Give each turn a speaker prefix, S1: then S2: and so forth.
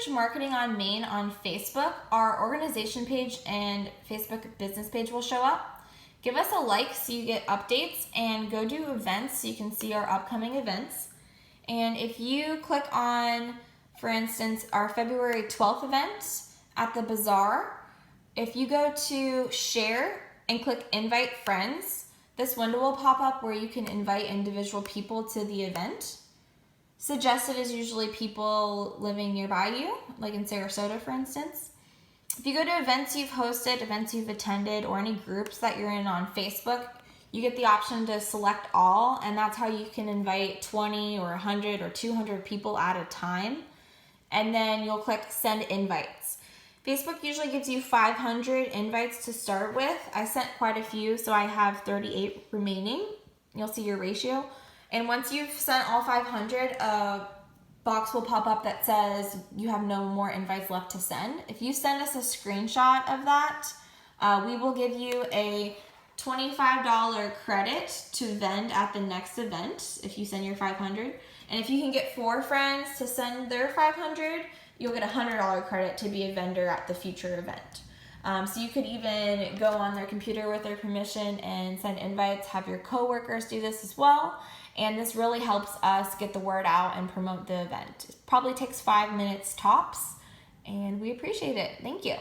S1: search Marketing on Main on Facebook, our organization page and Facebook business page will show up. Give us a like so you get updates, and go to events so you can see our upcoming events. And if you click on, for instance, our February 12th event at the Bazaar, if you go to share and click invite friends, this window will pop up where you can invite individual people to the event. Suggested is usually people living nearby you, like in Sarasota, for instance. If you go to events you've hosted, events you've attended, or any groups that you're in on Facebook, you get the option to select all, and that's how you can invite 20 or 100 or 200 people at a time. And then you'll click send invites. Facebook usually gives you 500 invites to start with. I sent quite a few, so I have 38 remaining. You'll see your ratio. And once you've sent all 500, a box will pop up that says you have no more invites left to send. If you send us a screenshot of that, we will give you a $25 credit to vend at the next event if you send your 500. And if you can get 4 friends to send their 500, you'll get a $100 credit to be a vendor at the future event. So you could even go on their computer with their permission and send invites, have your coworkers do this as well. And this really helps us get the word out and promote the event. It probably takes 5 minutes tops, and we appreciate it. Thank you.